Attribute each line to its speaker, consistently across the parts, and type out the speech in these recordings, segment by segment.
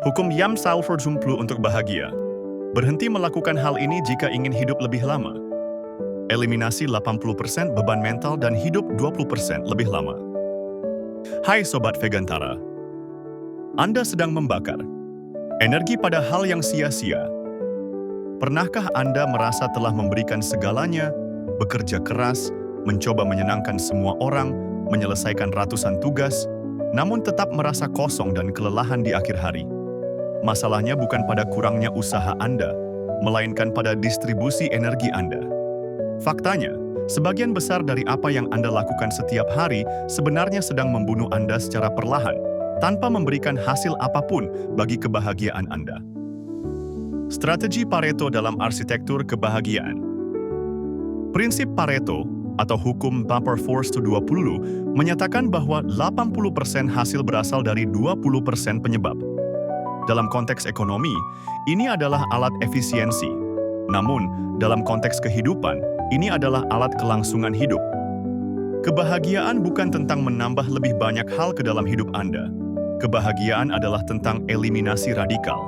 Speaker 1: Hukum Yam Sulfur Jumplu untuk bahagia. Berhenti melakukan hal ini jika ingin hidup lebih lama. Eliminasi 80% beban mental dan hidup 20% lebih lama. Hai Sobat Vegantara. Anda sedang membakar energi pada hal yang sia-sia. Pernahkah Anda merasa telah memberikan segalanya, bekerja keras, mencoba menyenangkan semua orang, menyelesaikan ratusan tugas, namun tetap merasa kosong dan kelelahan di akhir hari? Masalahnya bukan pada kurangnya usaha Anda, melainkan pada distribusi energi Anda. Faktanya, sebagian besar dari apa yang Anda lakukan setiap hari sebenarnya sedang membunuh Anda secara perlahan, tanpa memberikan hasil apapun bagi kebahagiaan Anda. Strategi Pareto dalam arsitektur kebahagiaan. Prinsip Pareto atau hukum Bumper Force to 20 menyatakan bahwa 80% hasil berasal dari 20% penyebab. Dalam konteks ekonomi, ini adalah alat efisiensi. Namun, dalam konteks kehidupan, ini adalah alat kelangsungan hidup. Kebahagiaan bukan tentang menambah lebih banyak hal ke dalam hidup Anda. Kebahagiaan adalah tentang eliminasi radikal.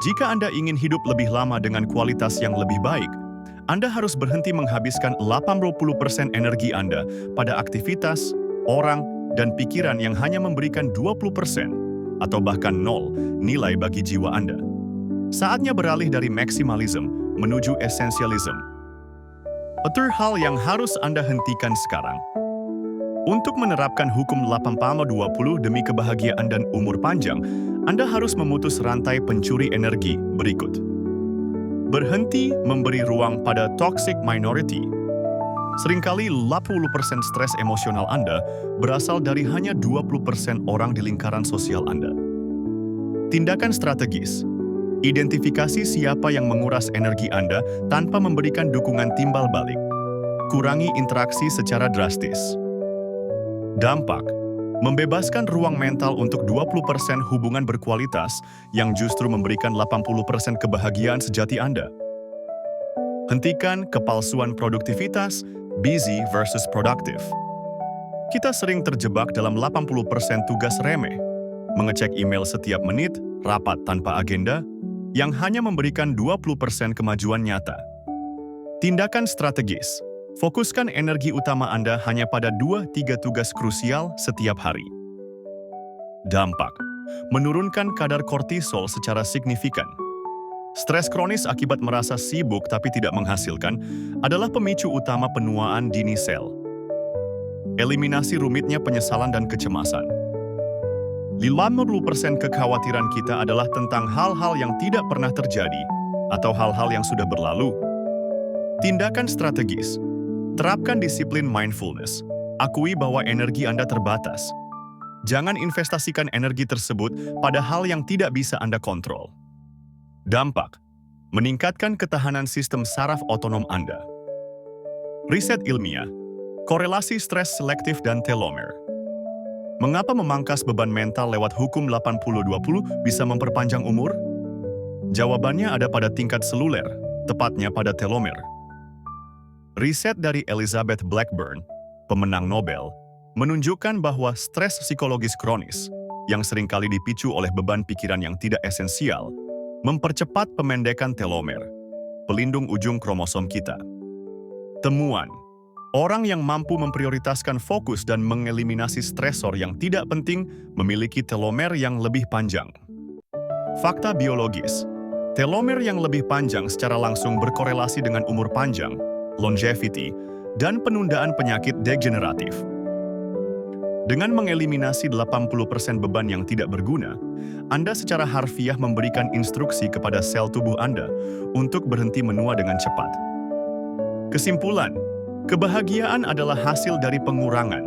Speaker 1: Jika Anda ingin hidup lebih lama dengan kualitas yang lebih baik, Anda harus berhenti menghabiskan 80% energi Anda pada aktivitas, orang, dan pikiran yang hanya memberikan 20% atau bahkan 0 nilai bagi jiwa Anda. Saatnya beralih dari maksimalisme menuju esensialisme. Atur hal yang harus Anda hentikan sekarang. Untuk menerapkan hukum 8-20 demi kebahagiaan dan umur panjang, Anda harus memutus rantai pencuri energi berikut. Berhenti memberi ruang pada toxic minority. Seringkali 80% stres emosional Anda berasal dari hanya 20% orang di lingkaran sosial Anda. Tindakan strategis. Identifikasi siapa yang menguras energi Anda tanpa memberikan dukungan timbal balik. Kurangi interaksi secara drastis. Dampak. Membebaskan ruang mental untuk 20% hubungan berkualitas yang justru memberikan 80% kebahagiaan sejati Anda. Hentikan kepalsuan produktivitas, busy versus productive. Kita sering terjebak dalam 80% tugas remeh, mengecek email setiap menit, rapat tanpa agenda, yang hanya memberikan 20% kemajuan nyata. Tindakan strategis. Fokuskan energi utama Anda hanya pada 2-3 tugas krusial setiap hari. Dampak. Menurunkan kadar kortisol secara signifikan. Stres kronis akibat merasa sibuk tapi tidak menghasilkan adalah pemicu utama penuaan dini sel. Eliminasi rumitnya penyesalan dan kecemasan. 50% kekhawatiran kita adalah tentang hal-hal yang tidak pernah terjadi atau hal-hal yang sudah berlalu. Tindakan strategis. Terapkan disiplin mindfulness. Akui bahwa energi Anda terbatas. Jangan investasikan energi tersebut pada hal yang tidak bisa Anda kontrol. Dampak. Meningkatkan ketahanan sistem saraf otonom Anda. Riset ilmiah. Korelasi stres selektif dan telomer. Mengapa memangkas beban mental lewat hukum 80-20 bisa memperpanjang umur? Jawabannya ada pada tingkat seluler, tepatnya pada telomer. Riset dari Elizabeth Blackburn, pemenang Nobel, menunjukkan bahwa stres psikologis kronis, yang seringkali dipicu oleh beban pikiran yang tidak esensial, mempercepat pemendekan telomer, pelindung ujung kromosom kita. Temuan. Orang yang mampu memprioritaskan fokus dan mengeliminasi stresor yang tidak penting memiliki telomer yang lebih panjang. Fakta biologis. Telomer yang lebih panjang secara langsung berkorelasi dengan umur panjang, longevity, dan penundaan penyakit degeneratif. Dengan mengeliminasi 80% beban yang tidak berguna, Anda secara harfiah memberikan instruksi kepada sel tubuh Anda untuk berhenti menua dengan cepat. Kesimpulan, kebahagiaan adalah hasil dari pengurangan.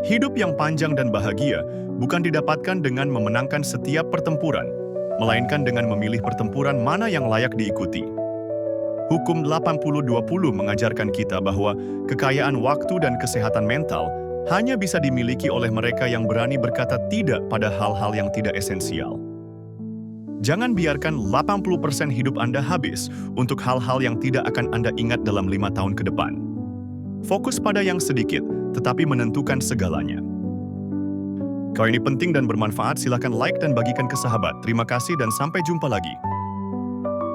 Speaker 1: Hidup yang panjang dan bahagia bukan didapatkan dengan memenangkan setiap pertempuran, melainkan dengan memilih pertempuran mana yang layak diikuti. Hukum 80-20 mengajarkan kita bahwa kekayaan waktu dan kesehatan mental hanya bisa dimiliki oleh mereka yang berani berkata tidak pada hal-hal yang tidak esensial. Jangan biarkan 80% hidup Anda habis untuk hal-hal yang tidak akan Anda ingat dalam 5 tahun ke depan. Fokus pada yang sedikit, tetapi menentukan segalanya. Kalau ini penting dan bermanfaat, silakan like dan bagikan ke sahabat. Terima kasih dan sampai jumpa lagi.